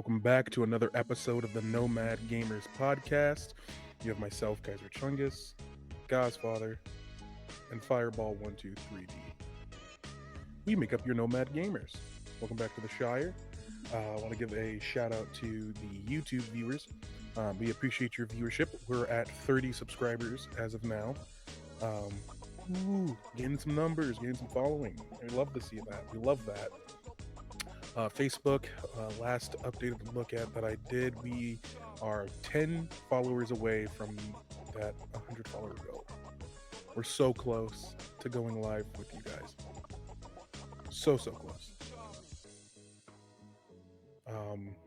welcome back to another episode of the Gnomad Gamers Podcast. You have myself, Kaiser Chungus, Godfather, and Fireball123D. We make up your Nomad Gamers. Welcome back to the Shire. I want to give a shout out to the YouTube viewers. We appreciate your viewership. We're at 30 subscribers as of now. Getting some numbers, getting some following. We love to see that. We love that. Facebook, last updated look at that I did, we are 10 followers away from that 100 follower goal. We're so close to going live with you guys. So close.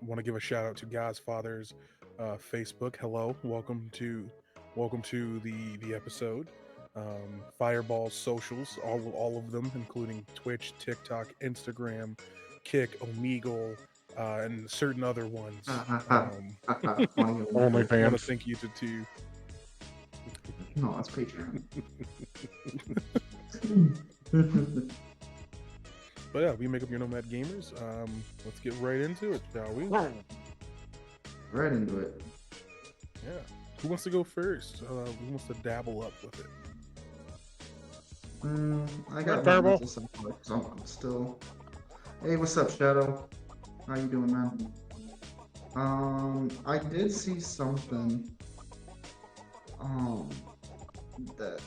Want to give a shout out to Godfather's Facebook. Hello, welcome to the episode. Fireball socials, all of them, including Twitch, TikTok, Instagram, Kick, Omegle, and certain other ones. OnlyFans. I want to thank you to No, that's Patreon. But yeah, we make up your Nomad Gamers. Let's get right into it, shall we? Right into it. Yeah. Who wants to go first? Who wants to dabble up with it? I got Fireball. I'm still. Hey, what's up, Shadow? How you doing, man? I did see something. That.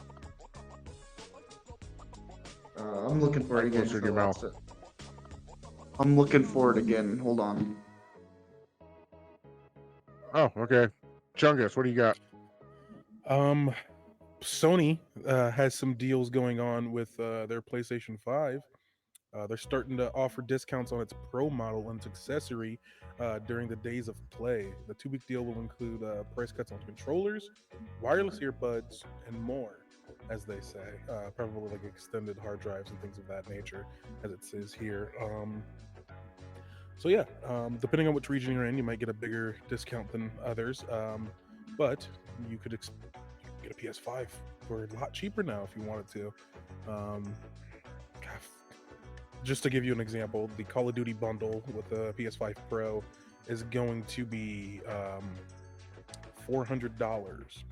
I'm looking for it again. Closer to your mouth. I'm looking for it again. Hold on. Oh, okay. Chungus, what do you got? Sony has some deals going on with their PlayStation 5. They're starting to offer discounts on its Pro model and its accessory during the days of play. The 2-week deal will include price cuts on controllers, wireless earbuds, and more, as they say. Probably like extended hard drives and things of that nature, as it says here. So yeah, depending on which region you're in, you might get a bigger discount than others. But you could get a PS5 for a lot cheaper now if you wanted to. Just to give you an example, the Call of Duty bundle with the PS5 Pro is going to be $400.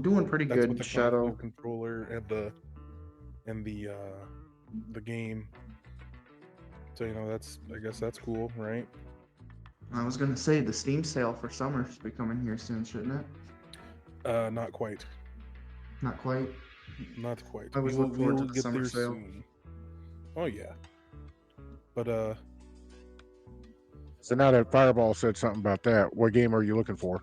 Doing pretty That's good, with the Shadow. controller and the game. So I guess that's cool, right? I was gonna say the Steam sale for summer should be coming here soon, shouldn't it? Not quite. Not quite. Not quite. I was looking forward to the summer sale. Soon. Oh yeah. But So now that Fireball said something about that, what game are you looking for?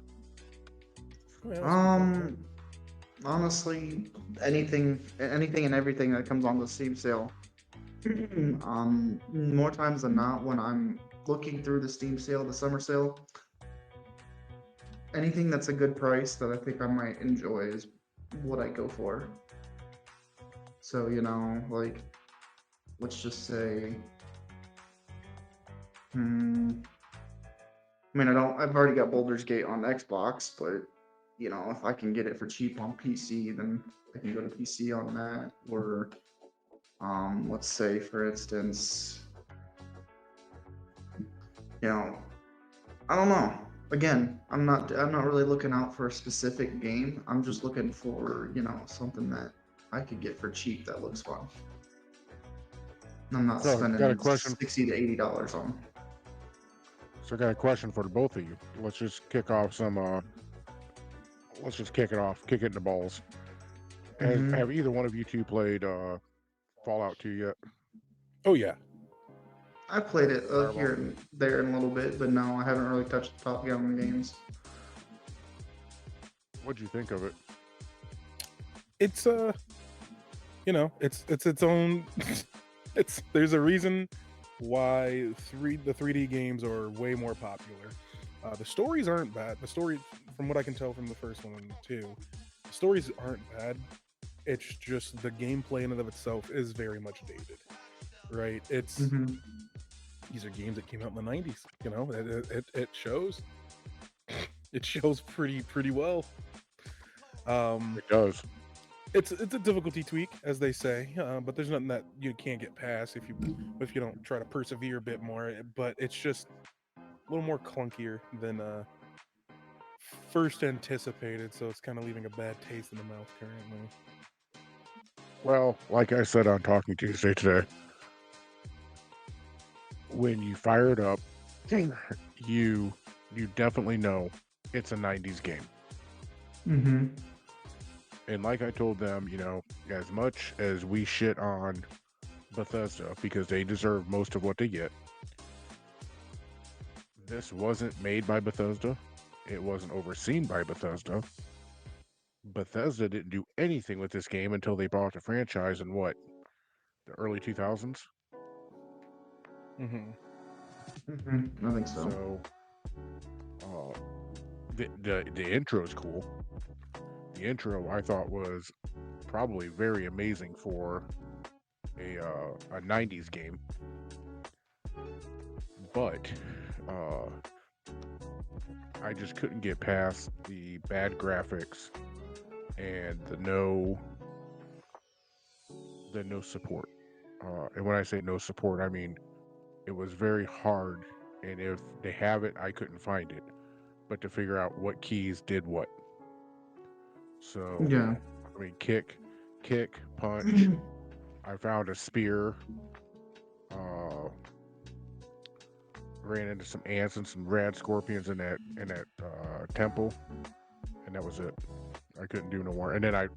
Honestly, anything and everything that comes on the Steam sale. More times than not, when I'm looking through the Steam sale, the summer sale, anything that's a good price that I think I might enjoy is what I go for. So, like, let's just say, I've already got Baldur's Gate on Xbox, but, if I can get it for cheap on PC, then I can go to PC on that. Or, let's say, for instance, I don't know. Again, I'm not really looking out for a specific game. I'm just looking for, something that I could get for cheap that looks fun. I'm not spending got a question. $60 to $80 on. So I got a question for the both of you. Let's just kick off kick it in the balls. Have either one of you two played Fallout 2 yet? Oh yeah. I played it here and there in a little bit, but no, I haven't really touched the Top Gun games. What'd you think of it? It's it's its own. There's a reason why the 3D games are way more popular. The stories aren't bad. The story, from what I can tell from the first one and two, the stories aren't bad. It's just the gameplay in and of itself is very much dated, right? It's these are games that came out in the 90s. It shows. It shows pretty well. It does. it's a difficulty tweak, as they say, but there's nothing that you can't get past if you don't try to persevere a bit more. But it's just a little more clunkier than first anticipated, so it's kind of leaving a bad taste in the mouth currently. Well, like I said on Talking Tuesday today, when you fire it up, you you definitely know it's a 90s game. Mm-hmm. And like I told them, as much as we shit on Bethesda because they deserve most of what they get, this wasn't made by Bethesda. It wasn't overseen by Bethesda. Bethesda didn't do anything with this game until they bought the franchise in what, the early 2000s? Mm-hmm. Mm-hmm. I think so. So, uh, the intro is cool. The intro I thought was probably very amazing for a 90s game, but uh, I just couldn't get past the bad graphics and the no support. And when I say no support, I mean it was very hard, and if they have it, I couldn't find it, but to figure out what keys did what. So, Yeah. I mean, kick, punch. I found a spear. Uh, ran into some ants and some rad scorpions in that temple, and that was it. I couldn't do no more. And then I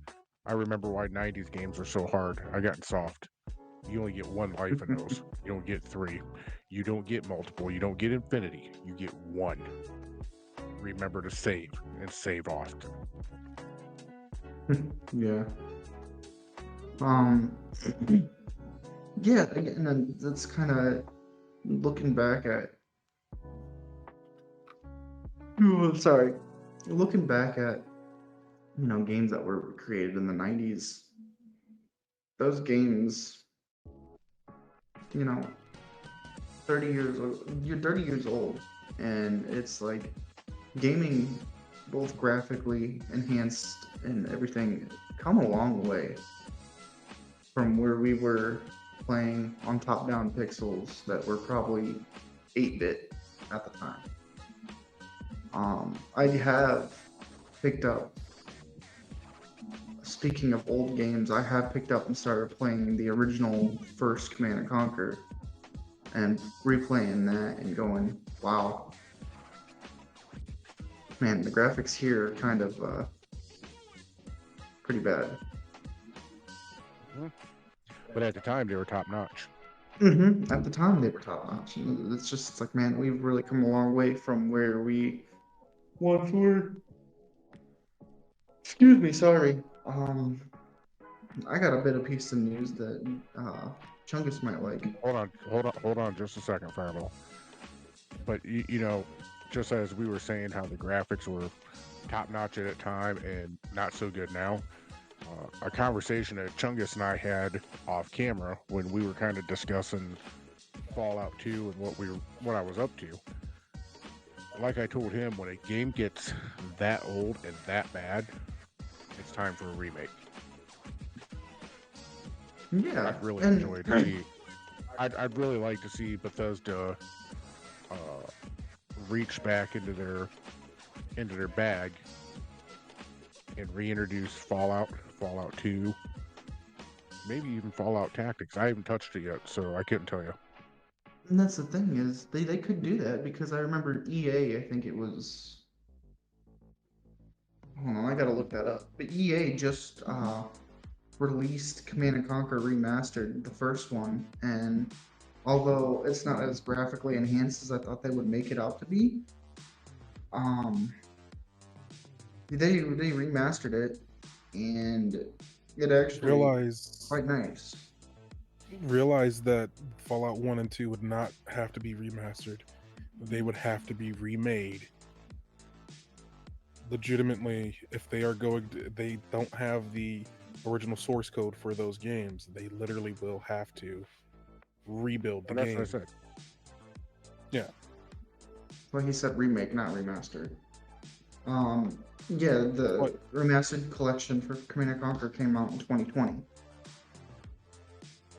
remember why 90s games were so hard. I got soft. You only get one life in those. You don't get three. You don't get multiple. You don't get infinity. You get one. Remember to save and save often. Yeah. Um. Yeah. Again, and that's kind of looking back at. Oh, sorry. Looking back at games that were created in the '90s. Those games, you know, 30 years old. You're 30 years old, and it's like gaming, both graphically enhanced and everything, come a long way from where we were playing on top-down pixels that were probably 8-bit at the time. I have picked up. Speaking of old games, I have picked up and started playing the original first Command and Conquer and replaying that and going, wow, man, the graphics here are kind of pretty bad. Mhm. But at the time, they were top notch. At the time, they were top notch. It's like, man, we've really come a long way from where we once were. Excuse me, sorry. I got a bit of piece of news that Chungus might like. Hold on just a second, Fireball. But just as we were saying how the graphics were top notch at a time and not so good now, a conversation that Chungus and I had off camera when we were kind of discussing Fallout 2 and what I was up to. Like I told him, when a game gets that old and that bad, it's time for a remake. Yeah, I'd really and enjoy to see. I'd really like to see Bethesda uh, reach back into their bag and reintroduce Fallout 2, maybe even Fallout Tactics. I haven't touched it yet, so I couldn't tell you. and that's the thing is they could do that because I remember EA. I think it was. Hold on, I gotta look that up. But EA just released Command and Conquer Remastered, the first one, and although it's not as graphically enhanced as I thought they would make it out to be, um, they remastered it, and it actually Realize quite nice. realize that Fallout 1 and 2 would not have to be remastered. They would have to be remade. Legitimately, if they don't have the original source code for those games, they literally will have to rebuild the And that's what I game. said. Yeah. Well, he said remake, not remastered. Um, Yeah, But the remastered collection for Command and Conquer came out in 2020,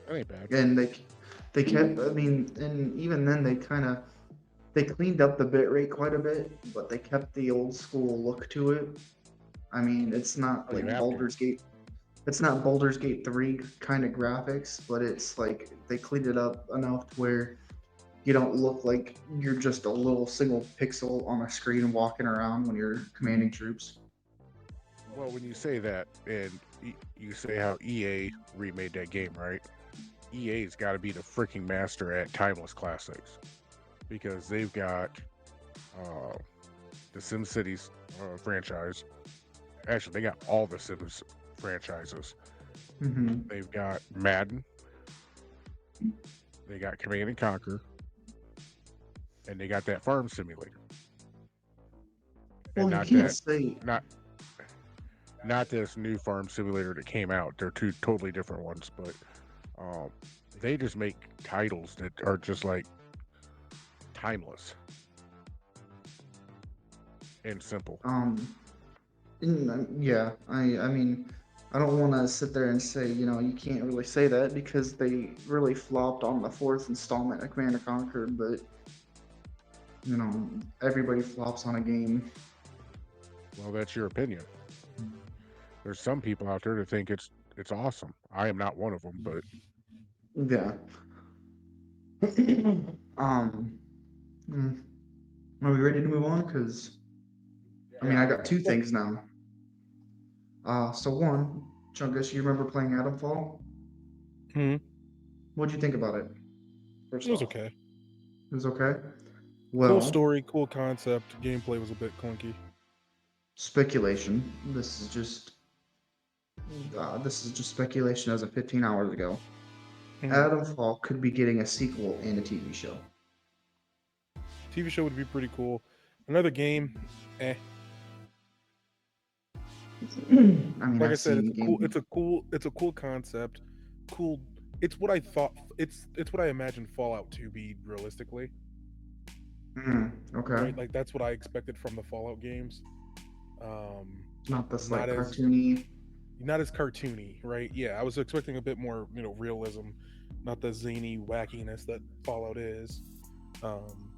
That ain't bad. and they kept. I mean, and even then they cleaned up the bitrate quite a bit, but they kept the old school look to it. I mean, it's not Oh, you like have to. Baldur's Gate. It's not Baldur's Gate 3 kind of graphics, but it's like they cleaned it up enough to where you don't look like you're just a little single pixel on a screen walking around when you're commanding troops. Well, when you say that, and you say how EA remade that game, right? EA's got to be the freaking master at timeless classics because they've got uh, the SimCities franchise. Actually, they got all the Sims franchises. Hmm. They've got Madden, they got Command and Conquer, and they got that farm simulator. And Well, you can't say. not not this new farm simulator that came out. They're two totally different ones, but um, they just make titles that are just like timeless and simple. Yeah, I mean, I don't want to sit there and say, you can't really say that because they really flopped on the fourth installment of Command and Conquer, but, you know, everybody flops on a game. Well, that's your opinion. There's some people out there that think it's awesome. I am not one of them, but Yeah. um, mm, are we ready to move on? Because, I mean, I got two yeah, things now. So one, Chungus, you remember playing Adamfall? hmm, What'd you think about it? it First was off, okay. it was okay. Cool Well, story, cool concept. Gameplay was a bit clunky. speculation. This is just speculation as of 15 hours ago. Hmm. Adamfall could be getting a sequel and a TV show. TV show would be pretty cool. Another game, eh. I mean, Like I I've said, seen it's a cool, game. concept. Cool. It's what I thought. It's what I imagined Fallout to be realistically, Okay, right? Like that's what I expected from the Fallout games. Um, not this not like as cartoony. not as cartoony, right? Yeah, I was expecting a bit more, realism, not the zany wackiness that Fallout is. Um,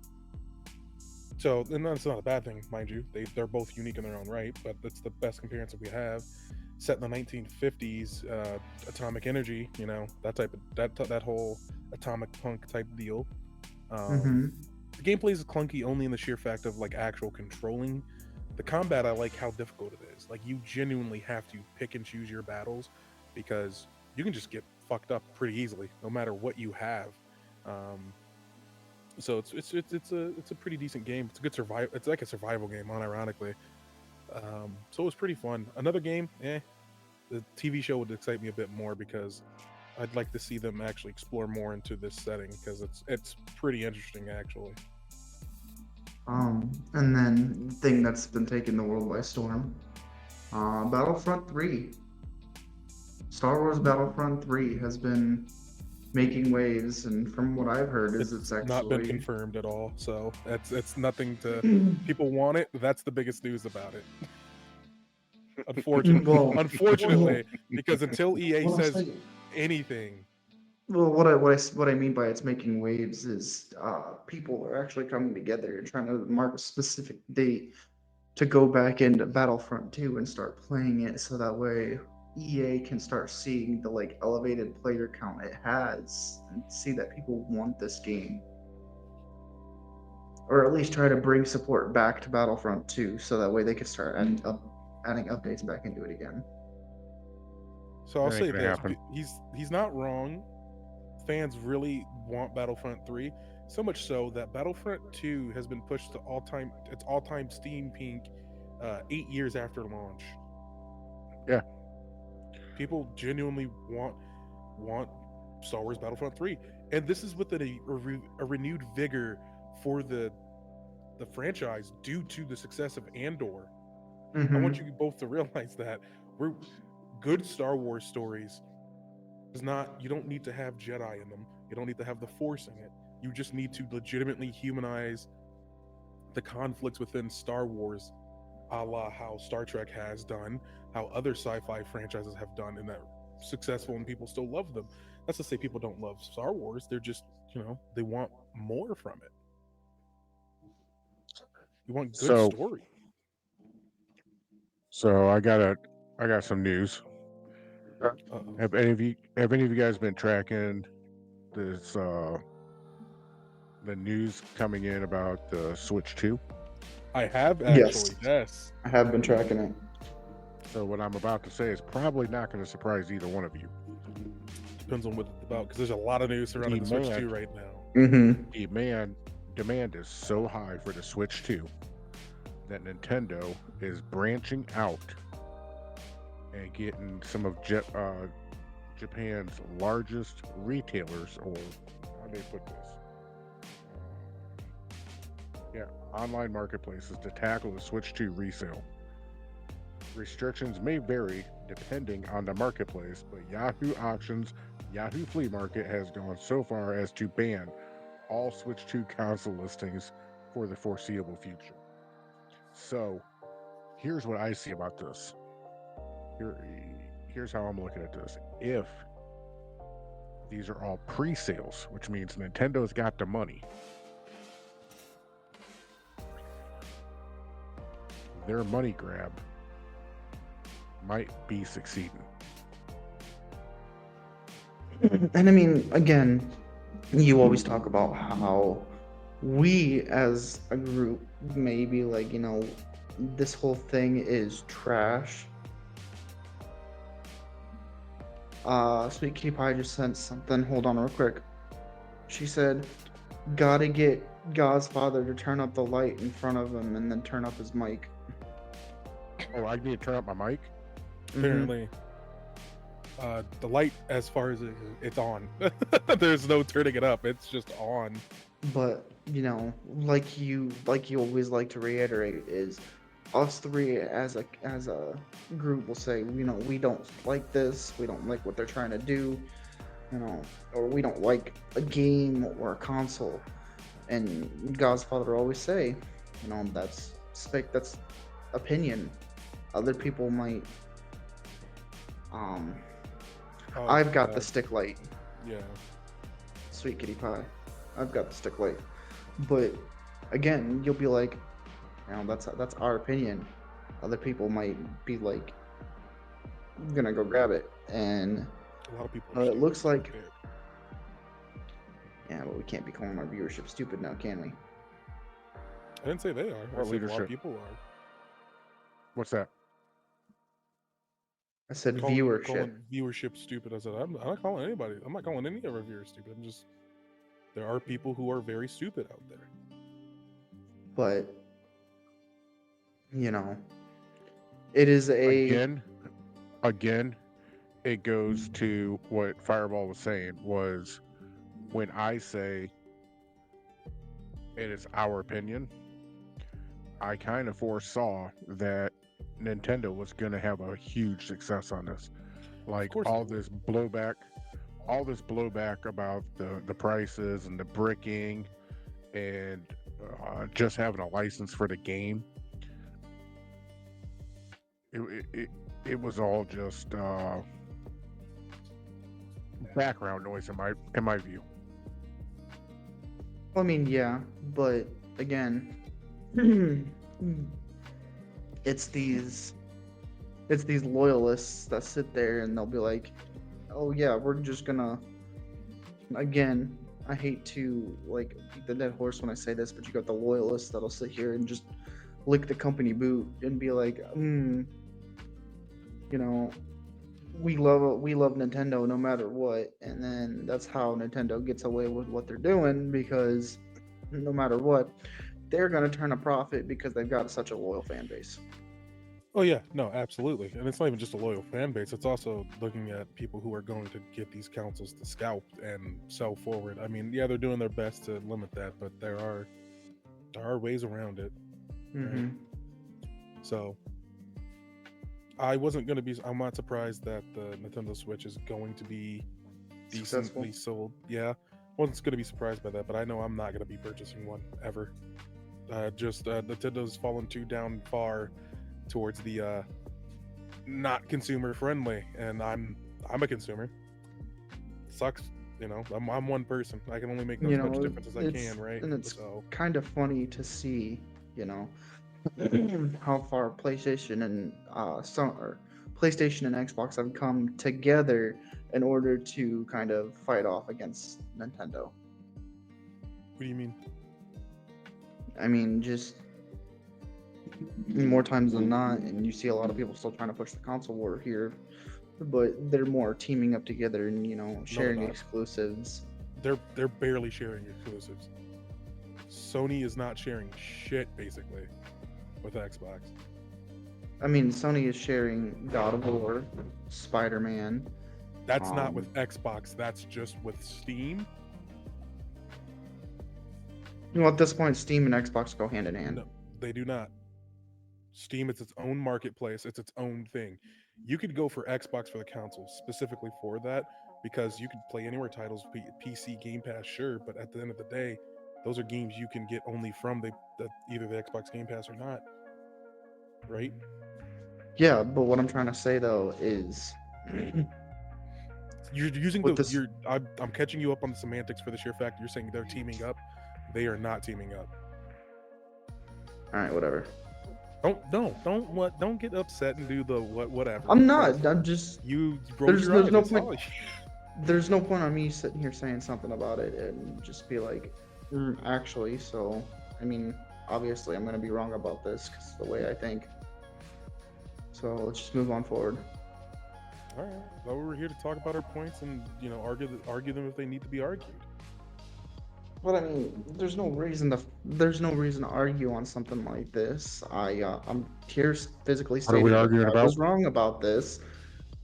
so, and that's not a bad thing, mind you. They're both unique in their own right, but that's the best comparison we have. Set in the 1950s, atomic energy, that type of that whole atomic punk type deal. Um, Mm-hmm. the gameplay is clunky only in the sheer fact of like actual controlling. The combat, I like how difficult it is. Like you genuinely have to pick and choose your battles because you can just get fucked up pretty easily, no matter what you have. Um, so it's a pretty decent game. It's a good survival. It's like a survival game, unironically. So it was pretty fun. Another game, eh. The TV show would excite me a bit more because I'd like to see them actually explore more into this setting because it's pretty interesting actually. And then the thing that's been taking the world by storm, Battlefront 3. Star Wars Battlefront 3 has been making waves, and from what I've heard, is it's It's not been actually. confirmed at all, so it's nothing to. People want it. That's the biggest news about it. Unfortunately, well, unfortunately, well, because until EA what I'm says saying. anything, Well, what I mean by it's making waves is people are actually coming together and trying to mark a specific date to go back into Battlefront 2 and start playing it, so that way EA can start seeing the like elevated player count it has and see that people want this game, or at least try to bring support back to Battlefront 2, so that way they can start adding updates back into it again. so I'll that ain't say gonna this: happen. he's not wrong. Fans really want Battlefront 3, so much so that Battlefront 2 has been pushed to all time Steam peak 8 years after launch. Yeah, People genuinely want Star Wars Battlefront 3, and this is with a renewed vigor for the franchise due to the success of Andor. I want Mm-hmm. you both to realize that we're good Star Wars stories is not you don't need to have Jedi in them. You don't need to have the Force in it. You just need to legitimately humanize the conflicts within Star Wars a la how Star Trek has done, how other sci-fi franchises have done, and that successful and people still love them. That's to say people don't love Star Wars. They're just, they want more from it. You want good So, story. so I got some news. Uh-oh. Have any of you guys been tracking this the news coming in about the Switch 2? I have Yes. actually, yes. I have been tracking it. So what I'm about to say is probably not going to surprise either one of you. Depends on what it's about, because there's a lot of news surrounding the Switch 2 right now. Mm-hmm. Demand is so high for the Switch 2 that Nintendo is branching out and getting some of Japan's largest retailers, or how do they put this? Online marketplaces to tackle the Switch 2 resale. Restrictions may vary depending on the marketplace, but Yahoo Auctions, Yahoo Flea Market has gone so far as to ban all Switch 2 console listings for the foreseeable future. So, here's what I see about this. Here's how I'm looking at this. If these are all pre-sales, which means Nintendo's got the money, their money grab might be succeeding. And I mean, again, you always talk about how we as a group maybe like, this whole thing is trash. Sweet Kitty Pie just sent something. Hold on real quick. She said, gotta get God's father to turn up the light in front of him and then turn up his mic. Oh, I need to turn up my mic? Apparently, the light, as far as it's on. There's no turning it up. It's just on. But, like you always like to reiterate, is us three as a group will say, we don't like this, we don't like what they're trying to do, or we don't like a game or a console. And God's father always say, that's opinion. Other people might. Oh, I've got the stick light. Yeah. Sweet Kitty Pie. I've got the stick light. But again, you'll be like, that's our opinion. Other people might be like, I'm gonna go grab it, and A lot of people. it looks like. stupid. Yeah, but we can't be calling our viewership stupid now, can we? I didn't say they are. I Or said a lot leadership. of people are. What's that? I said Calling viewership. viewership stupid. I said I'm not calling anybody. I'm not calling any of our viewers stupid. I'm just, there are people who are very stupid out there. But it is Again, it goes to what Fireball was saying, was when I say it is our opinion, I kind of foresaw that Nintendo was going to have a huge success on this. Like course all they this blowback about the prices and the bricking and just having a license for the game. It was all just background noise in my view. I mean, yeah, but again, it's these loyalists that sit there and they'll be like, oh yeah, we're just gonna. Again, I hate to like beat the dead horse when I say this, but you got the loyalists that'll sit here and just lick the company boot and be like, we love Nintendo no matter what, and then that's how Nintendo gets away with what they're doing, because no matter what, they're gonna turn a profit because they've got such a loyal fan base. Oh yeah, no, absolutely. And it's not even just a loyal fan base. It's also looking at people who are going to get these consoles to scalp and sell forward. I mean, yeah, they're doing their best to limit that, but there are ways around it. Mm-hmm. Right? So I'm not surprised that the Nintendo Switch is going to be decently sold. Yeah, wasn't going to be surprised by that, but I know I'm not going to be purchasing one ever. Just Nintendo's fallen too down far towards the not consumer friendly, and I'm a consumer. Sucks, I'm one person. I can only make as much difference as I can, right? And it's So kind of funny to see, you know, how far PlayStation and PlayStation and Xbox have come together in order to kind of fight off against Nintendo. what do you mean? I mean, just more times than not, and you see a lot of people still trying to push the console war here, but they're more teaming up together and sharing not. exclusives. They're barely sharing exclusives. Sony is not sharing shit basically with Xbox. I mean, Sony is sharing God of War, Spider-Man. That's not with Xbox. That's just with Steam. At this point, Steam and Xbox go hand in hand. No, they do not. Steam is its own marketplace. It's its own thing. You could go for Xbox for the console specifically for that because you could play anywhere titles, PC, Game Pass, sure. But at the end of the day, those are games you can get only from either the Xbox Game Pass or not, right? Yeah, but what I'm trying to say though is you're using with this... I'm catching you up on the semantics for the sheer fact you're saying they're teaming up. They are not teaming up. All right, whatever. Don't get upset and do the whatever. I'm not. I'm just there's no point. There's no point on me sitting here saying something about it and just be like, actually. So, I mean, obviously, I'm gonna be wrong about this because it's the way I think. So let's just move on forward. All right. Well, we're here to talk about our points and argue them if they need to be argued. But I mean, there's no reason to argue on something like this. I'm here physically stating what are we arguing I about? was wrong about this.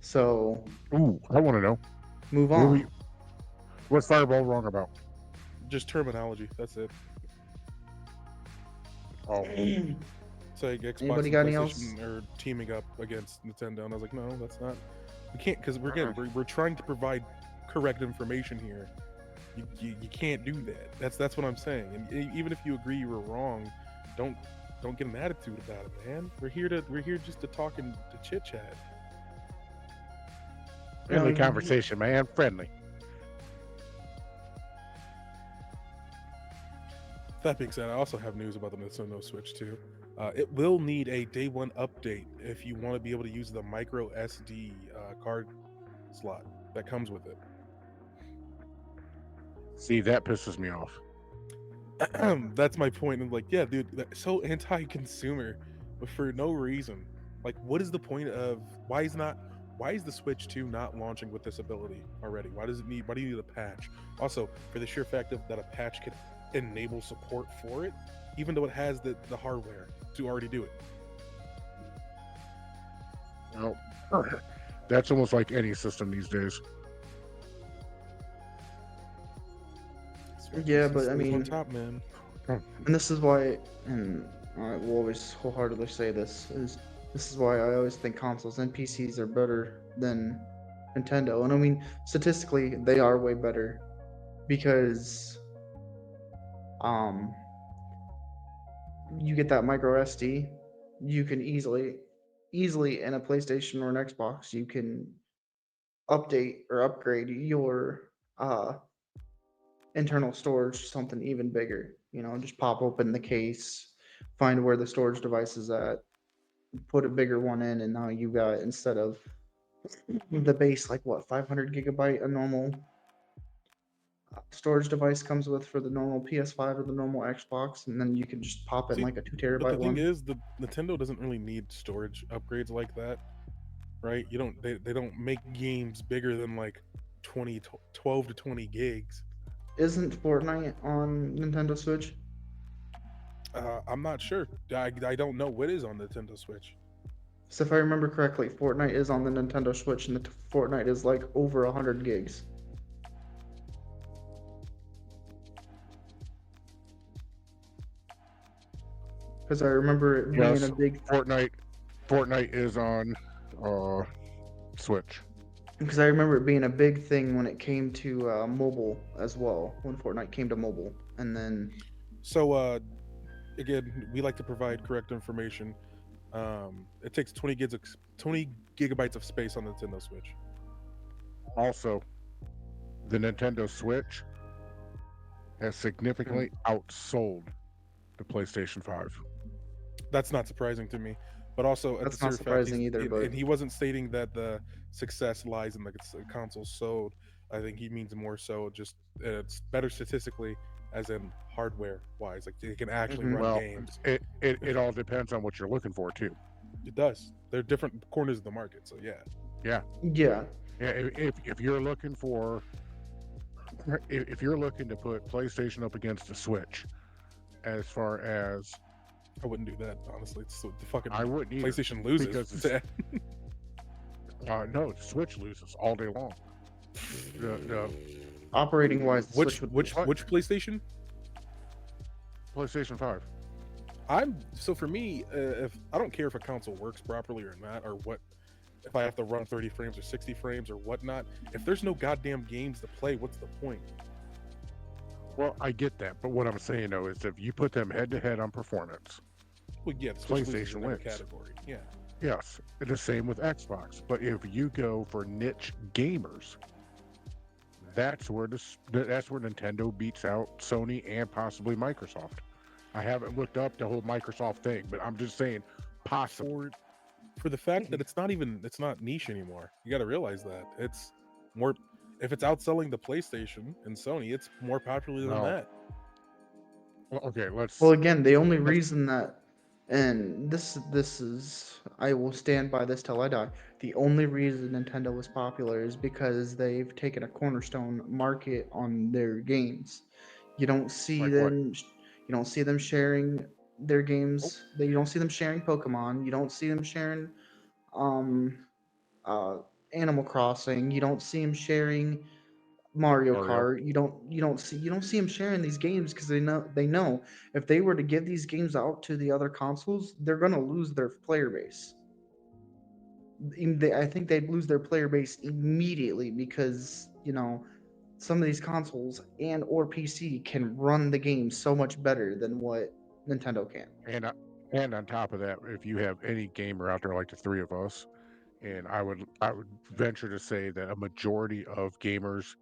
So, ooh, I want to know. Move on. What's Fireball wrong about? Just terminology. That's it. Oh. Say Xbox Anybody and got any PlayStation are teaming up against Nintendo, and I was like, no, that's not. We can't, because we're trying to provide correct information here. You can't do that. That's what I'm saying. And even if you agree you were wrong, don't get an attitude about it, man. We're here just to talk and to chit chat. Friendly conversation, man. Friendly. That being said, I also have news about the Nintendo Switch too. It will need a day one update if you want to be able to use the micro SD card slot that comes with it. See, that pisses me off. That's my point. I'm like, yeah, dude, that's so anti-consumer, but for no reason. Like, what is the point of why is the Switch 2 not launching with this ability already? Why do you need a patch? Also, for the sheer fact that a patch could enable support for it, even though it has the hardware to already do it. Well, that's almost like any system these days. Yeah, but I mean, on top, man. And this is why, and I will always wholeheartedly say this is why I always think consoles and PCs are better than Nintendo. And I mean, statistically, they are way better because, you get that micro SD. You can easily in a PlayStation or an Xbox, you can update or upgrade your internal storage to something even bigger. Just pop open the case, find where the storage device is at, put a bigger one in, and now you got, instead of the base, like 500 gigabyte a normal storage device comes with for the normal PS5 or the normal Xbox, and then you can just pop in like a 2 terabyte but the one. thing is, the Nintendo doesn't really need storage upgrades like that, right? They don't make games bigger than like 12 to 20 gigs. Isn't Fortnite on Nintendo Switch? I'm not sure. I don't know what is on Nintendo Switch. So if I remember correctly, Fortnite is on the Nintendo Switch, and the Fortnite is like over 100 gigs. Because I remember it being a big... Fortnite is on Switch. Because I remember it being a big thing when it came to mobile as well, when Fortnite came to mobile. And then... So, again, we like to provide correct information. It takes 20 gigabytes of space on the Nintendo Switch. Also, the Nintendo Switch has Mhm. significantly outsold the PlayStation 5. That's not surprising to me. But also, at the That's not sheer fact, surprising either, and but he wasn't stating that the success lies in the console sold. I think he means more so just it's better statistically, as in hardware wise. Like they can actually hmm run Well, games. it all depends on what you're looking for too. It does. They're different corners of the market. So yeah. Yeah, yeah. yeah. If you're looking for if you're looking to put PlayStation up against the Switch, as far as I wouldn't do that, honestly. It's so the I fucking wouldn't either, PlayStation loses. because it's no, the Switch loses all day long. The Operating wise, the which Switch would which lose. what which PlayStation? PlayStation 5? I'm so for me, if I don't care if a console works properly or not, or what if I have to run 30 frames or 60 frames or whatnot. If there's no goddamn games to play, what's the point? Well, I get that, but what I'm saying though is if you put them head to head on performance, Well, yeah, the Switch loses PlayStation in every wins. category. Yeah, Yes, and the same with Xbox. But if you go for niche gamers, that's where Nintendo beats out Sony and possibly Microsoft. I haven't looked up the whole Microsoft thing, but I'm just saying possibly. for for the fact that it's not niche anymore. You got to realize that it's more. If it's outselling the PlayStation and Sony, it's more popular than No, that. well, okay, Well, again, the only let's reason that, and this is, I will stand by this till I die. The only reason Nintendo was popular is because they've taken a cornerstone market on their games. You don't see like what? them, you don't see them sharing their Oh, games. You don't see them sharing Pokemon. You don't see them sharing um, uh, Animal Crossing. You don't see them sharing Mario Mario. Kart. You don't see them sharing these games because they know if they were to give these games out to the other consoles, they're gonna lose their player base. I think they'd lose their player base immediately because some of these consoles and or PC can run the game so much better than what Nintendo can. And and on top of that, if you have any gamer out there like the three of us, and I would venture to say that a majority of gamers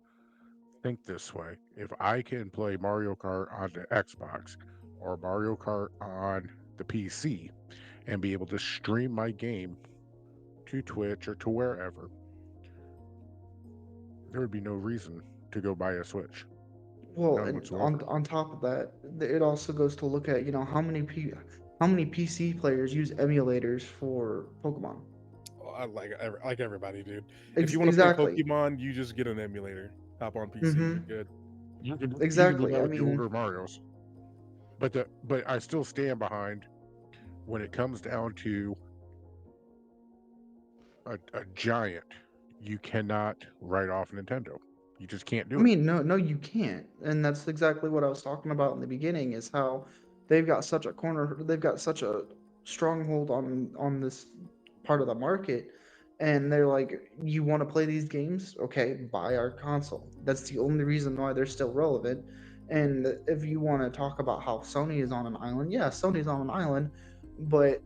think this way. If I can play Mario Kart on the Xbox or Mario Kart on the PC and be able to stream my game to Twitch or to wherever, there would be no reason to go buy a Switch. Well, None and whatsoever. on top of that, it also goes to look at how many PC players use emulators for Pokemon. I like everybody, dude. If you want to play Exactly. Pokemon, you just get an emulator. Hop on PC, you're Mm-hmm. good. You can do Exactly. that I with the mean, older Mario's. But I still stand behind when it comes down to a giant, you cannot write off Nintendo. You just can't do it. no, you can't. And that's exactly what I was talking about in the beginning is how they've got such a stronghold on this part of the market. And they're like, you want to play these games? Okay, buy our console. That's the only reason why they're still relevant. And if you want to talk about how Sony is on an island, yeah, Sony's on an island, but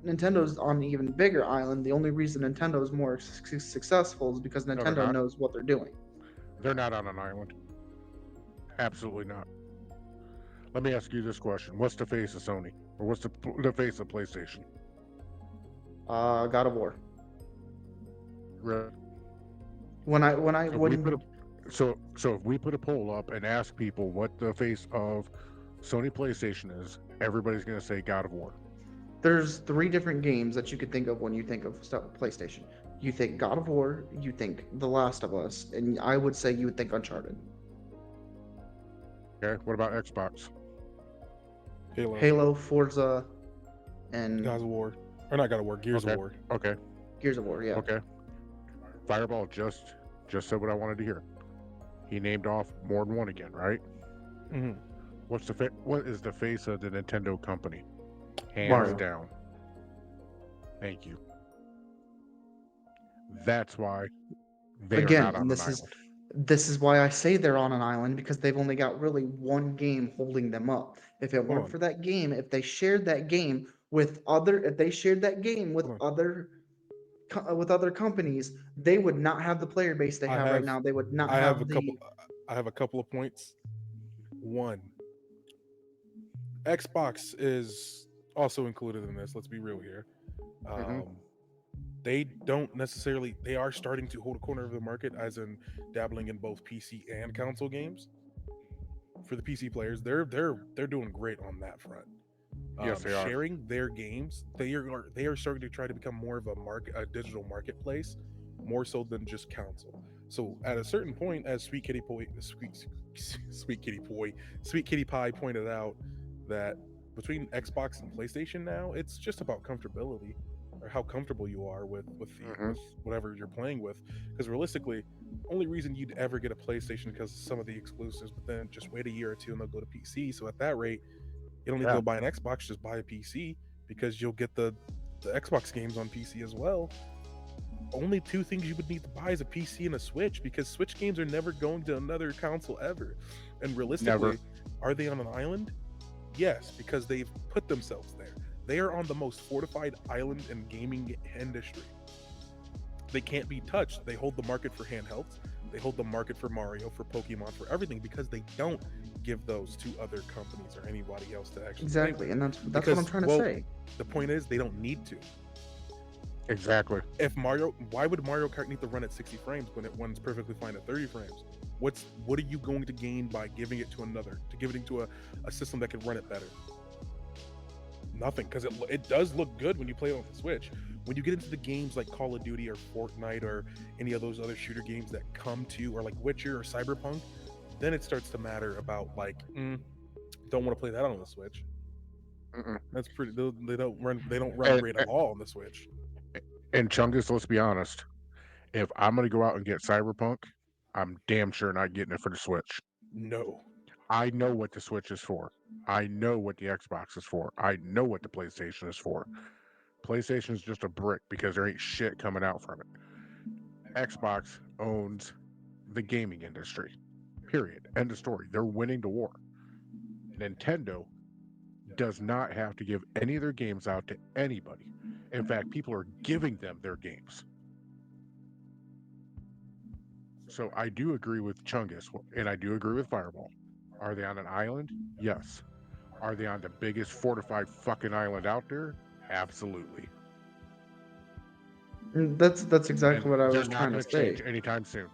Nintendo's on an even bigger island. The only reason Nintendo is more successful is because No, they're Nintendo not. knows what they're doing. They're not on an island. Absolutely not. Let me ask you this question: what's the face of Sony, or what's the face of PlayStation? God of War. Really? When I when I So if we put when a so if we put a poll up and ask people what the face of Sony PlayStation is, everybody's going to say God of War. there's three different games that you could think of when you think of PlayStation. You think God of War, you think The Last of Us, and I would say you would think Uncharted. Okay. What about Xbox? Halo, Halo, Forza, and God of War, or not God of War, Gears of Okay. War. Okay. Gears of War. Yeah. Okay. Fireball just said what I wanted to hear. He named off more than one again, right? Hmm. What is the face of the Nintendo company? Hands Mario. Mario. down. Thank you. That's why they are Again, not and on an island. this is why I say they're on an island because they've only got really one game holding them up. If it Hold weren't on. for that game, if they shared that game with other, if they shared that game Hold on. with other companies, they would not have the player base they I have right have now. They would not I have a have couple the I have a couple of points. One, Xbox is also included in this. Let's be real here. Hmm. Um, they don't necessarily. They are starting to hold a corner of the market, as in dabbling in both PC and console games. For the PC players, they're doing great on that front. Yes, they are. Sharing their games, they are starting to try to become more of a digital marketplace, more so than just console. So at a certain point, as Sweet Kitty Pie pointed out, that between Xbox and PlayStation now, it's just about comfortability, or how comfortable you are Hmm. with whatever you're playing with. Because realistically, only reason you'd ever get a PlayStation because of some of the exclusives, but then just wait a year or two and they'll go to PC. So at that rate, you don't need to Yeah, go buy an Xbox, just buy a PC, because you'll get the Xbox games on PC as well. Only two things you would need to buy is a PC and a Switch, because Switch games are never going to another console ever. And never. realistically, are they on an island? Yes, because they've put themselves there. They are on the most fortified island in gaming industry. They can't be touched. They hold the market for handhelds. They hold the market for Mario, for Pokemon, for everything, because they don't give those to other companies or anybody else to actually play exactly, with. and that's what I'm Because, trying to well, say. the point is they don't need to. Exactly. If Mario, why would Mario Kart need to run at 60 frames when it runs perfectly fine at 30 frames? What are you going to gain by giving it to another, to giving it to a system that can run it better? Nothing, because it does look good when you play it on the Switch. When you get into the games like Call of Duty or Fortnite or any of those other shooter games that come to, or like Witcher or Cyberpunk, then it starts to matter about like, don't want to play that on the Switch. Mm-mm. That's pretty. They don't run And, great at all on the Switch. and Chungus, let's be honest. If I'm gonna go out and get Cyberpunk, I'm damn sure not getting it for the Switch. No. I know what the Switch is for. I know what the Xbox is for. I know what the PlayStation is for. PlayStation is just a brick because there ain't shit coming out from it. Xbox owns the gaming industry. Period. End of story. They're winning the war. Nintendo does not have to give any of their games out to anybody. In fact, people are giving them their games. So I do agree with Chungus, and I do agree with Fireball. Are they on an island? Yes. Are they on the biggest fortified fucking island out there? Absolutely. That's exactly And what I they're was not trying to going to change say. anytime soon.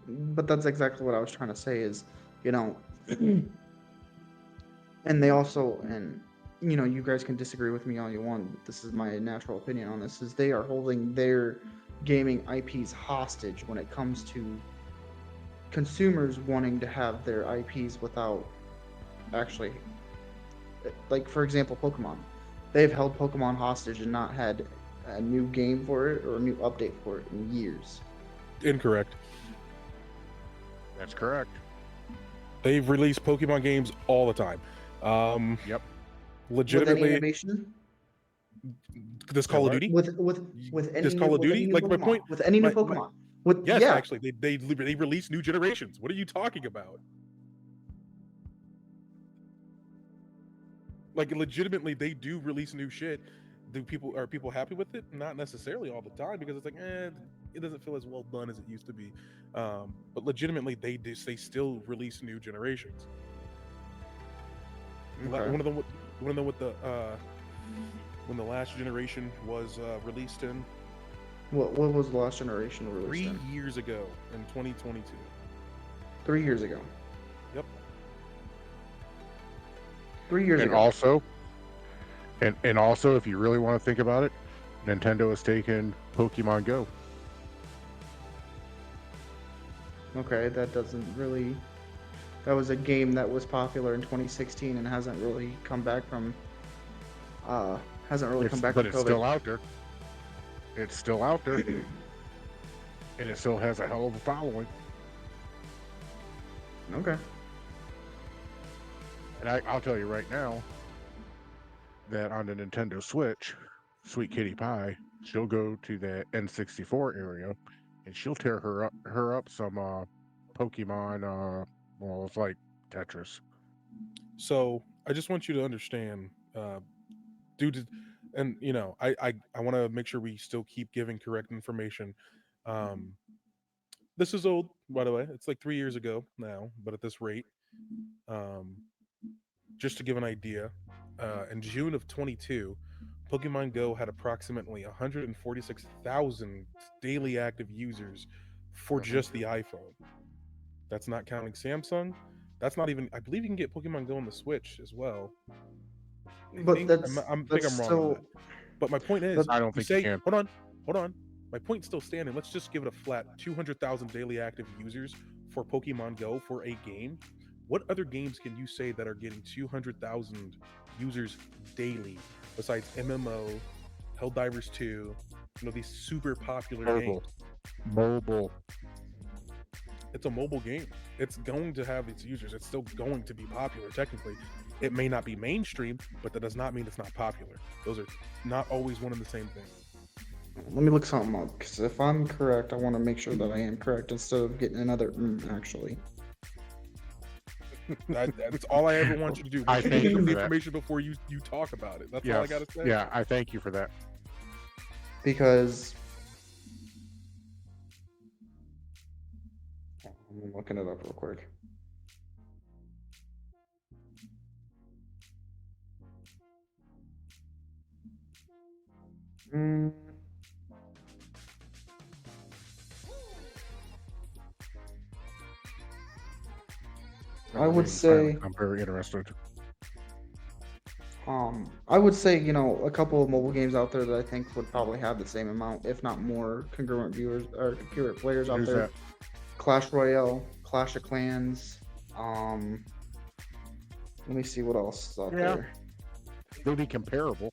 But that's exactly what I was trying to say is, you know, and they also, and you guys can disagree with me all you want, but this is my natural opinion on this, is they are holding their gaming IPs hostage when it comes to consumers wanting to have their IPs without actually, like, for example, Pokemon. They've held Pokemon hostage and not had a new game for it or a new update for it in years. Incorrect. That's correct. They've released Pokemon games all the time. Um, Yep. With any legitimately, innovation, this Say Call of what? Duty, with any this new Call of with any Duty, new like my point, Pokemon, with any new my Pokemon, with yes, yeah, actually, they release new generations. What are you talking about? Like, legitimately, they do release new shit. Are people happy with it? Not necessarily all the time, because it's like, it doesn't feel as well done as it used to be. But legitimately, they still release new generations. okay. One of them, you want to know what the when the last generation was released in? What was the last generation released 3 in? years ago, in 2022. 3 years ago. Yep. 3 years And ago. also, and also, if you really want to think about it, Nintendo has taken Pokemon Go. Okay, that doesn't really. That was a game that was popular in 2016 and hasn't really come back from. Hasn't really come back But from it's COVID. still out there. It's still out there, and it still has a hell of a following. Okay. And I'll tell you right now that on the Nintendo Switch, Sweet Kitty Pie, she'll go to the N64 area, and she'll tear her up some Pokemon. Well, it's like Tetris. So I just want you to understand, due to, and I want to make sure we still keep giving correct information. Um, this is old, by the way. It's like 3 years ago now, but at this rate, um, just to give an idea, in June of 22, Pokemon Go had approximately 146,000 daily active users for Mhm. just the iPhone. That's not counting Samsung. That's not even. I believe you can get Pokemon Go on the Switch as well. I But think that's think that's I'm wrong on still that. But my point that is, I don't you think you say, can. hold on. My point's still standing. Let's just give it a flat 200,000 daily active users for Pokemon Go for a game. What other games can you say that are getting 200,000 users daily besides MMO, Helldivers 2, these super popular Mobile, games? mobile. It's a mobile game. It's going to have its users. It's still going to be popular technically. It may not be mainstream, but that does not mean it's not popular. Those are not always one and the same thing. Let me look something up because if I'm correct, I want to make sure that I am correct instead of getting another actually. That's all I ever want you to do. I Make sure you thank get you the for that. information before you talk about it. That's all I Yes, gotta say. yeah, I thank you for that. Because I'm looking it up real quick. Mm, I would Remaining silent. say, I'm very interested. I would say, a couple of mobile games out there that I think would probably have the same amount, if not more, congruent viewers or concurrent players out Who's there. that? Clash Royale, Clash of Clans. Um, Let me see what else is out Yeah. there. They'll be comparable,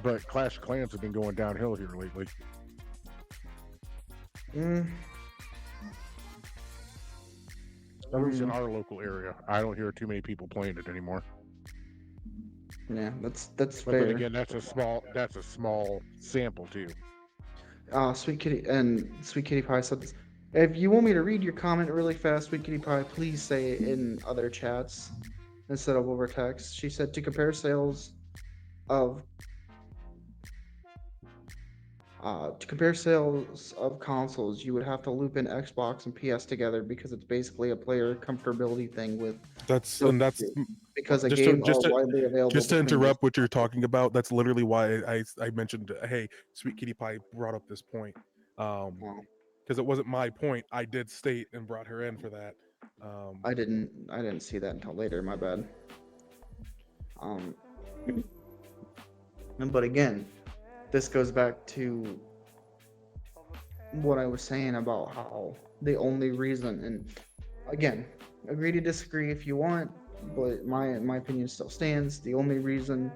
but Clash of Clans have been going downhill here lately. Mm, At least in mm, our local area, I don't hear too many people playing it anymore. yeah, that's But then fair. again, that's a small sample too. Sweet Kitty Pie said this. If you want me to read your comment really fast, Sweet Kitty Pie, please say it in other chats instead of over text. She said to compare sales of consoles, you would have to loop in Xbox and PS together because it's basically a player comfortability thing with That's those and that's two. Because a just to game just are to widely available just to between those interrupt two what you're consoles. talking about. That's literally why I mentioned, hey, Sweet Kitty Pie brought up this point. Well, Because it wasn't my point. I did state and brought her in for that. Um, I didn't see that until later. My bad. Um, but again, this goes back to what I was saying about how the only reason, and again, agree to disagree if you want, but my opinion still stands. The only reason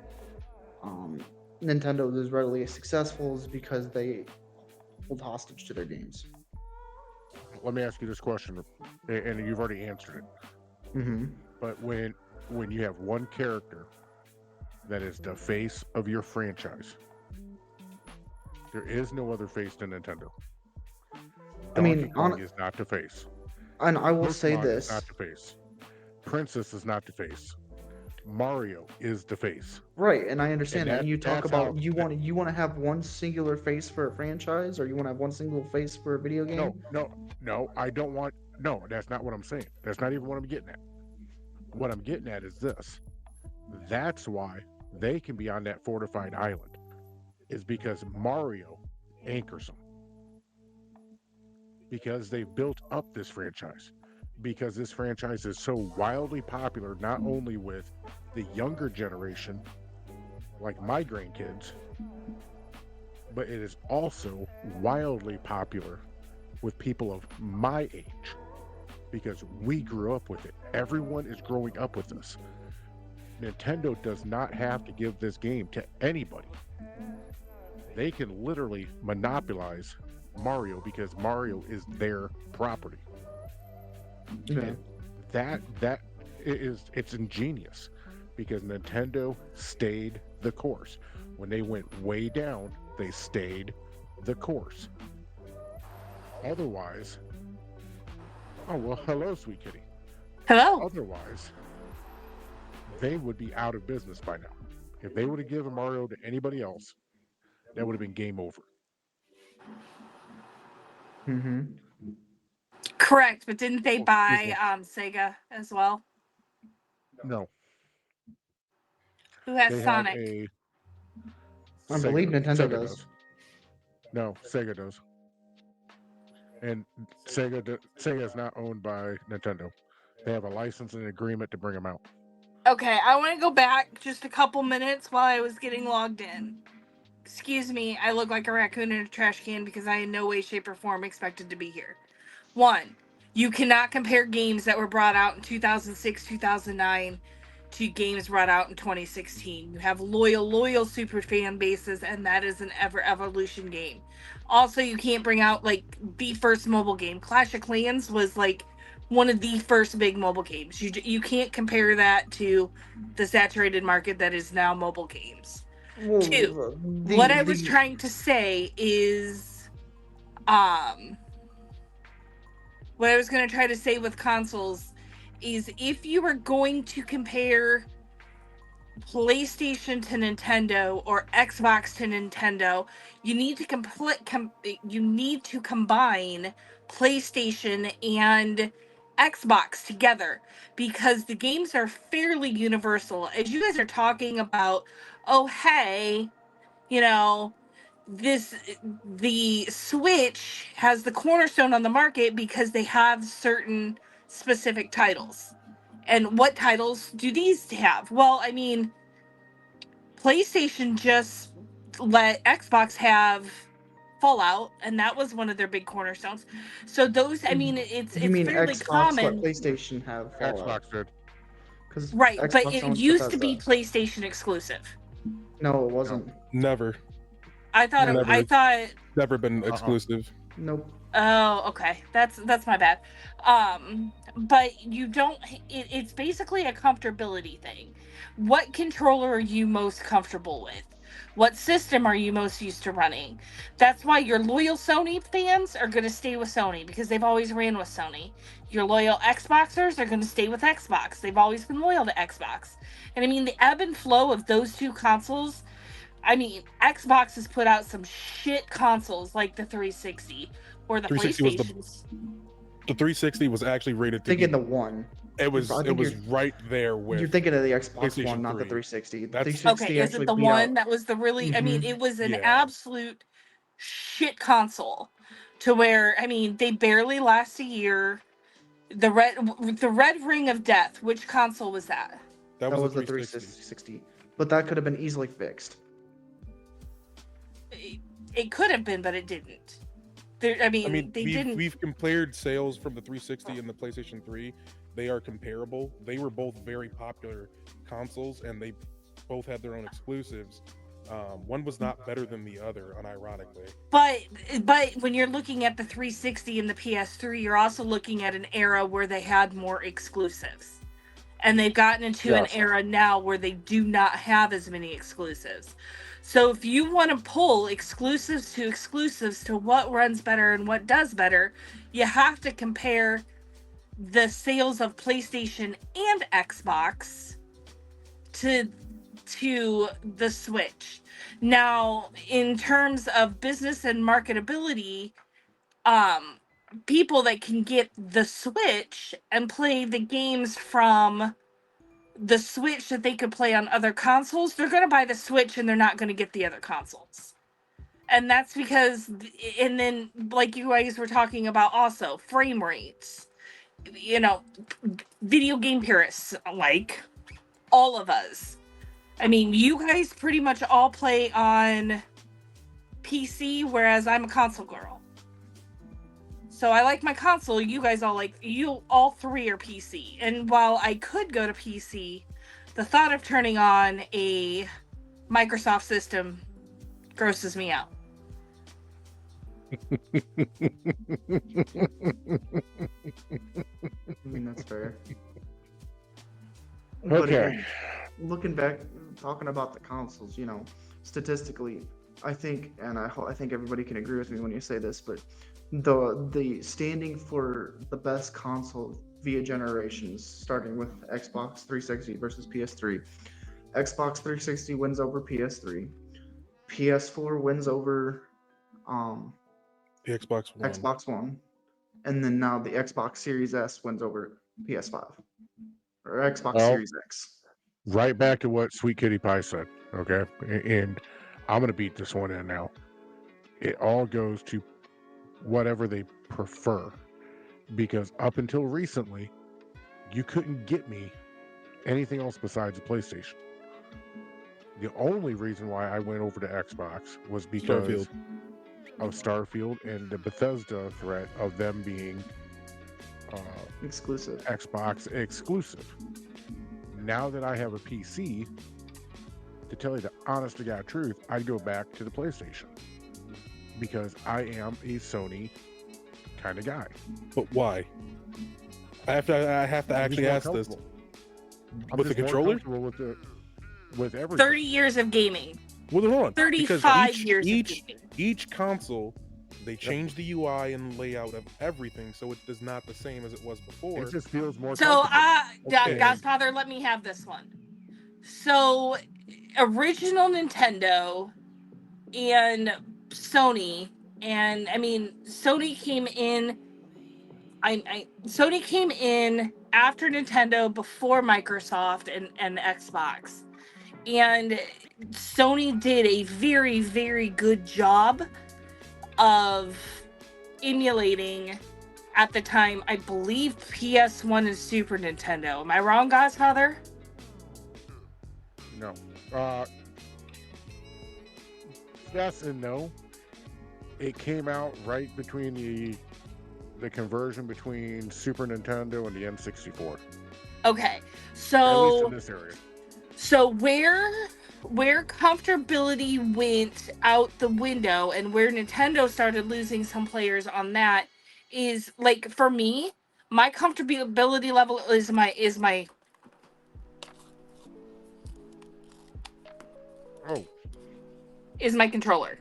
um, Nintendo is readily successful is because they hold hostage to their games. Let me ask you this question, and you've already answered it. Mm-hmm. But when you have one character that is the face of your franchise, there is no other face to Nintendo. I Donkey mean, Kong is not the face. and I will say Pokemon is this. not the face. Princess is not the face. Mario is the face. Right, and I And understand that. And you talk that's how about you want to have one singular face for a franchise, or you want to have one single face for a video no, game. no, no, I don't want no, that's not what I'm saying. That's not even what I'm getting at. What I'm getting at is this. That's why they can be on that fortified island. Is because Mario anchors them. Because they've built up this franchise. Because this franchise is so wildly popular, not only with the younger generation, like my grandkids, but it is also wildly popular with people of my age because we grew up with it. Everyone is growing up with this. Nintendo does not have to give this game to anybody. They can literally monopolize Mario because Mario is their property. Yeah. And that it's ingenious because Nintendo stayed the course. When they went way down, they stayed the course. Otherwise, oh well, hello, sweet kitty. Hello. Otherwise, they would be out of business by now. If they would have given Mario to anybody else, that would have been game over. Mm-hmm. Correct, but didn't they Oh, buy excuse Sega as well? No, Who has they have Sonic? a. I believe Nintendo Sega does. No, Sega does. And Sega is not owned by Nintendo. They have a licensing agreement to bring them out. Okay, I want to go back just a couple minutes while I was getting logged in. Excuse me, I look like a raccoon in a trash can because I in no way, shape, or form expected to be here. 1, you cannot compare games that were brought out in 2006, 2009 to games brought out in 2016. You have loyal super fan bases, and that is an evolution game. Also, you can't bring out like the first mobile game. Clash of Clans was like one of the first big mobile games. You can't compare that to the saturated market that is now mobile games. Well, 2, what I was trying to say is, what I was going to try to say with consoles is if you are going to compare PlayStation to Nintendo or Xbox to Nintendo, you need to combine PlayStation and Xbox together because the games are fairly universal. As you guys are talking about, oh hey, you know, the Switch has the cornerstone on the market because they have certain specific titles. And what titles do these have? Well, I mean, PlayStation just let Xbox have Fallout, and that was one of their big cornerstones. So those, I mean, it's fairly Xbox common. let PlayStation have Fallout? Xbox did. Right, Xbox but it owns used to be Bethesda. PlayStation exclusive. No, it wasn't. Never. I thought Never. Never been exclusive. Nope. Oh, okay. That's my bad. But you don't. It's basically a comfortability thing. What controller are you most comfortable with? What system are you most used to running? That's why your loyal Sony fans are going to stay with Sony because they've always ran with Sony. Your loyal Xboxers are going to stay with Xbox. They've always been loyal to Xbox. And I mean, the ebb and flow of those two consoles. I mean, Xbox has put out some shit consoles like the 360 or the 360 was PlayStations. The 360 was actually rated to Thinking be, the one. it was I think right there with. You're thinking of the Xbox PlayStation One, not the 3. 360. The That's- 360 Okay, is actually it the beat one out- that was the really? I mean, Mhm. it was an Yeah. absolute shit console, to where I mean they barely last a year. The red ring of death. Which console was that? That That was was the the 360. 360. But that could have been easily fixed. It could have been, but it didn't. I mean, they didn't. We've compared sales from the 360 and the PlayStation 3. They are comparable. They were both very popular consoles, and they both had their own exclusives. One was not better than the other, unironically. But when you're looking at the 360 and the PS3, you're also looking at an era where they had more exclusives. And they've gotten into an era now where they do not have as many exclusives. So if you want to pull exclusives to what runs better and what does better, you have to compare the sales of PlayStation and Xbox to the Switch. Now, in terms of business and marketability, people that can get the Switch and play the games from the Switch that they could play on other consoles, they're going to buy the Switch and they're not going to get the other consoles. And that's because, and then like you guys were talking about also, frame rates. You know, video game purists, like all of us. I mean, you guys pretty much all play on PC, whereas I'm a console girl. So I like my console. You guys all three are PC. And while I could go to PC, the thought of turning on a Microsoft system grosses me out. I mean, that's fair. But Okay. again, looking back, talking about the consoles, statistically, I think, and I think everybody can agree with me when you say this, but the standing for the best console via generations, starting with Xbox 360 versus PS3. Xbox 360 wins over PS3. PS4 wins over um, The Xbox One. Xbox One, and then now the Xbox Series S wins over PS5 or Xbox Well, Series X. right back to what Sweet Kitty Pie said. Okay, and I'm gonna beat this one in now. It all goes to whatever they prefer, because up until recently, you couldn't get me anything else besides a PlayStation. The only reason why I went over to Xbox was because Starfield. of Starfield and the Bethesda threat of them being uh, Exclusive. Xbox exclusive. Now that I have a PC, to tell you the honest to God truth, I'd go back to the PlayStation because I am a Sony kind of guy. But why? I have to I'm actually just ask more this. comfortable. I'm With the just more controller? comfortable with everything. 30 years of gaming. Well, hold on. Because 35 years of gaming. each console, they change the UI and layout of everything, so it is not the same as it was before. It just feels more So, comfortable. Okay. Godfather, let me have this one. So, original Nintendo and Sony, and I mean, Sony came in. Sony came in after Nintendo, before Microsoft and Xbox, and Sony did a very, very good job of emulating, at the time, I believe, PS1 and Super Nintendo. Am I wrong, Godfather? No. Yes and no. It came out right between the conversion between Super Nintendo and the N64. Okay, At least so in this area. so where comfortability went out the window and where Nintendo started losing some players on that is, like, for me, my comfortability level is my Oh, is my controller.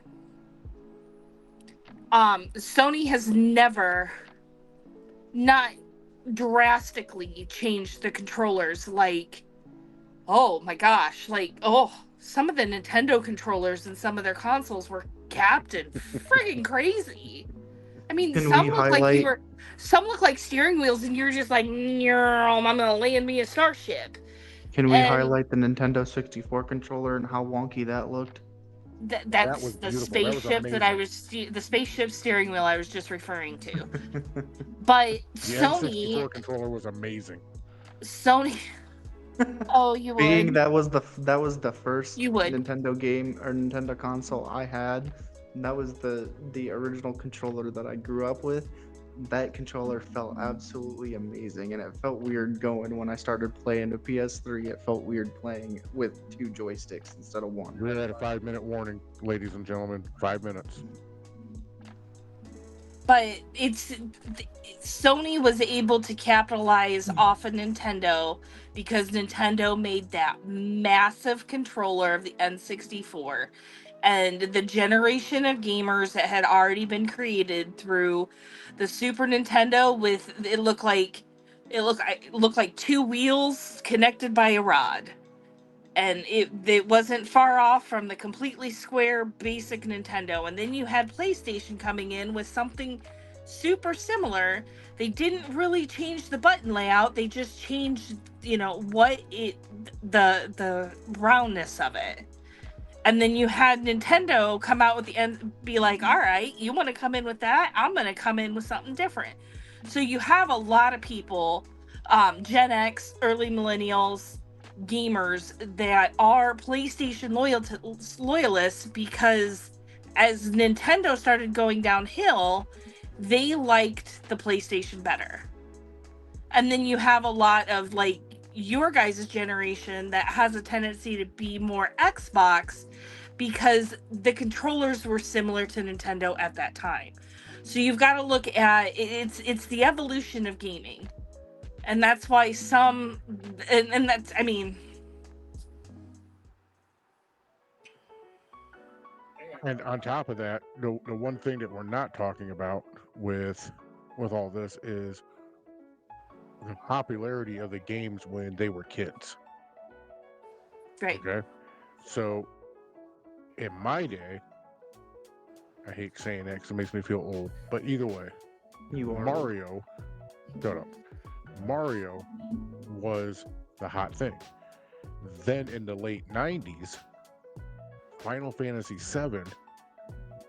Sony has never not drastically changed the controllers, like, oh my gosh, like, oh, some of the Nintendo controllers and some of their consoles were captain friggin' crazy. I mean, Can some we look like highlight? some look like steering wheels, and you're just like, I'm gonna land me a starship. Can we And highlight the Nintendo 64 controller and how wonky that looked? that that's was the beautiful. That was spaceship that I amazing. was the spaceship steering wheel I was just referring to. But The Sony, N64 controller was amazing. Sony. Oh, you Being would, that was the first you would. Nintendo game or Nintendo console I had. And that was the original controller that I grew up with. That controller felt absolutely amazing, and it felt weird going when I started playing the PS3. It felt weird playing with two joysticks instead of one. We're at a 5-minute warning, ladies and gentlemen. 5 minutes. But Sony was able to capitalize off of Nintendo because Nintendo made that massive controller of the N64, and the generation of gamers that had already been created through the Super Nintendo, with it looked like two wheels connected by a rod, and it wasn't far off from the completely square basic Nintendo. And then you had PlayStation coming in with something super similar. They didn't really change the button layout, they just changed, the roundness of it. And then you had Nintendo come out with the end, be like, all right, you want to come in with that, I'm going to come in with something different. So you have a lot of people, Gen X, early millennials, gamers, that are PlayStation loyalists, because as Nintendo started going downhill, they liked the PlayStation better. And then you have a lot of, like, your guys' generation that has a tendency to be more Xbox, because the controllers were similar to Nintendo at that time. So you've got to look at it's the evolution of gaming. And that's why and that's, I mean, And on top of that, the one thing that we're not talking about with all this is the popularity of the games when they were kids. Right. Okay. So in my day, I hate saying that because it makes me feel old, but either way, You are Mario, shut up. Mario was the hot thing. Then in the late 90s, Final Fantasy VII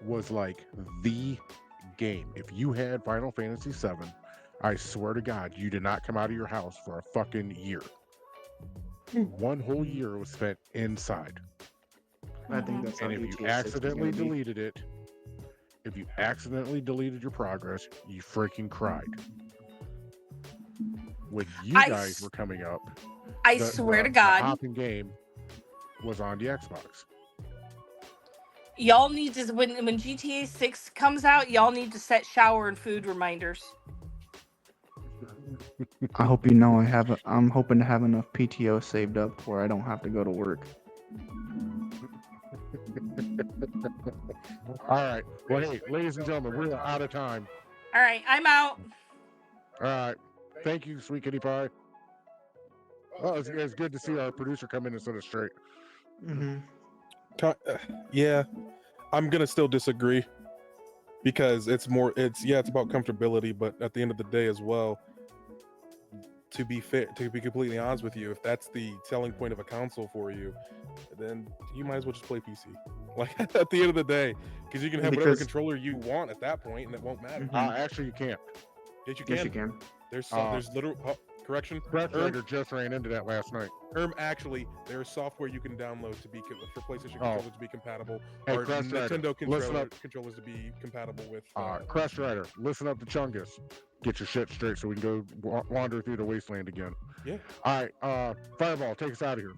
was like the game. If you had Final Fantasy VII, I swear to God, you did not come out of your house for a fucking year. One whole year was spent inside. I think that's how And if you GTA 6 is accidentally gonna be. deleted it, if you accidentally deleted your progress, you freaking cried. When you I guys s- were coming up, I the, swear to the God, hopping game was on the Xbox. y'all need to when GTA 6 comes out, y'all need to set shower and food reminders. I hope you know I'm hoping to have enough PTO saved up where I don't have to go to work. All right. Well, hey, ladies and gentlemen, we're out of time. All right, I'm out. All right. Thank you, Sweet Kitty Pie. Oh, it's good to see our producer come in and set us straight. Mm-hmm. Yeah, I'm gonna still disagree because it's about comfortability, but at the end of the day as well, to be fair, to be completely honest with you, if that's the selling point of a console for you, then you might as well just play PC. Like at the end of the day, because you can have whatever Because- controller you want at that point, and it won't matter. Mhm. Actually, you can't. Yes, you can. Yes, you can. There's literal correction. Crash Rider just ran into that last night. Actually, there's software you can download to be for PlayStation controllers to be compatible, Hey, or Crash Rider, Nintendo listen up. controllers to be compatible with. Crash Rider, listen up to Chungus. Get your shit straight so we can go wander through the wasteland again. Yeah. All right, Fireball, take us out of here.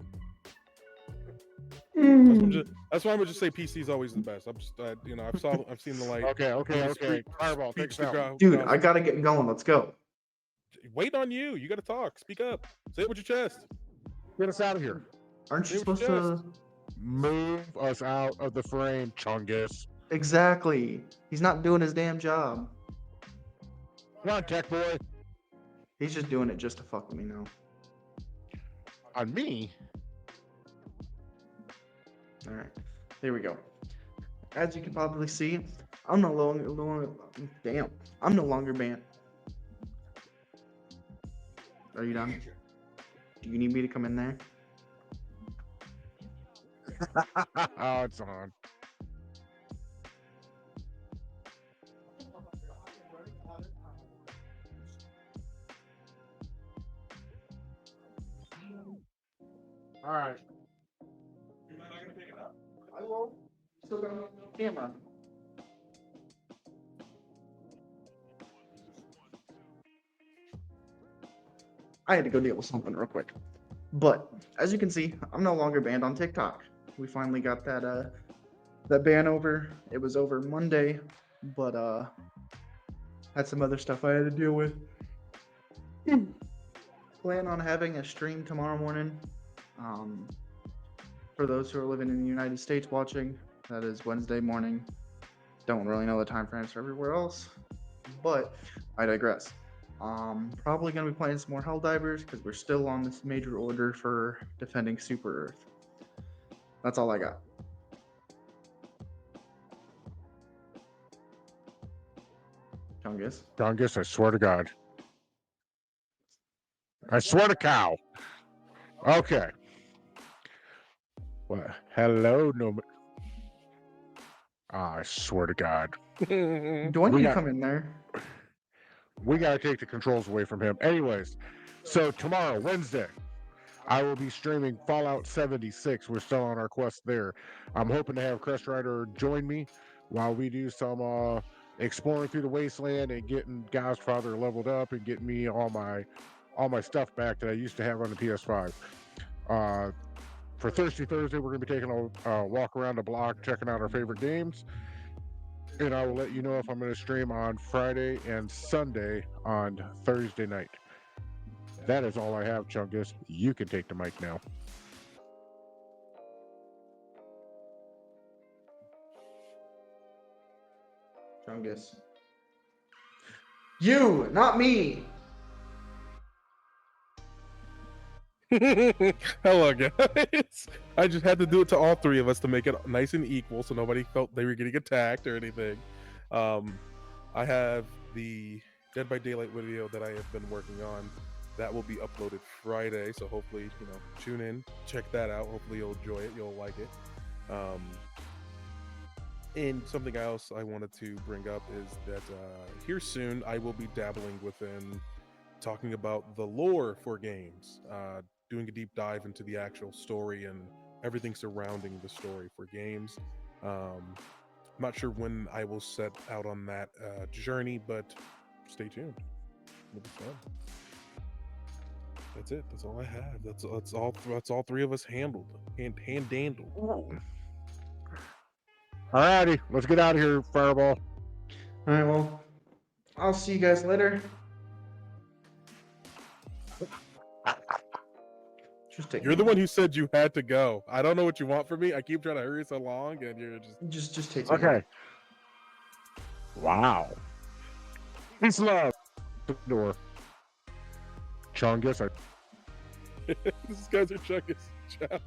That's why I'm gonna just say PC is always the best. I'm just, I've seen the light. Okay. Fireball, take us out. Dude, I gotta get going. Let's go. Wait on you. You gotta talk. Speak up. Say it with your chest. Get us out of here. Aren't you Say what supposed you to? Move us out of the frame, Chungus. Exactly. He's not doing his damn job. Come on, Tech Boy. He's just doing it just to fuck with me now. On me. All right, there we go. As you can probably see, I'm no longer banned. Are you done? Do you need me to come in there? Oh, it's on. All right. You're not gonna pick it up? I will. Still got it on camera. I had to go deal with something real quick. But as you can see, I'm no longer banned on TikTok. We finally got that ban over. It was over Monday, but had some other stuff I had to deal with. Plan on having a stream tomorrow morning. For those who are living in the United States watching, that is Wednesday morning. Don't really know the time frames for everywhere else, but I digress. Probably gonna be playing some more Helldivers because we're still on this major order for defending Super Earth. That's all I got. Chungus. Chungus, I swear to God. I swear to cow. Okay. Well, hello, no. I swear to God. Do I need to come in there? We got to take the controls away from him. Anyways, so tomorrow, Wednesday, I will be streaming Fallout 76. We're still on our quest there. I'm hoping to have Crest Rider join me while we do some exploring through the wasteland and getting Godfather leveled up and getting me all my stuff back that I used to have on the PS5. For Thirsty Thursday, we're going to be taking a walk around the block, checking out our favorite games. And I will let you know if I'm going to stream on Friday and Sunday on Thursday night. That is all I have, Chungus. You can take the mic now. Chungus. You, not me. Hello, guys. I just had to do it to all three of us to make it nice and equal, so nobody felt they were getting attacked or anything. I have the Dead by Daylight video that I have been working on. That will be uploaded Friday, so hopefully, tune in, check that out. Hopefully, you'll enjoy it. You'll like it. And something else I wanted to bring up is that here soon I will be dabbling within talking about the lore for games, doing a deep dive into the actual story and everything surrounding the story for games. I'm not sure when I will set out on that journey, but stay tuned. It'll be fun. That's it. That's all I have. That's all three of us handled. Hand handled. Alrighty, let's get out of here, Fireball. All right, well, I'll see you guys later. Just take. You're the one who said you had to go. I don't know what you want from me. I keep trying to hurry so long, and you're Just take. Okay. Wow. Peace and love. The door. Chungus. These guys are chungus. Ciao.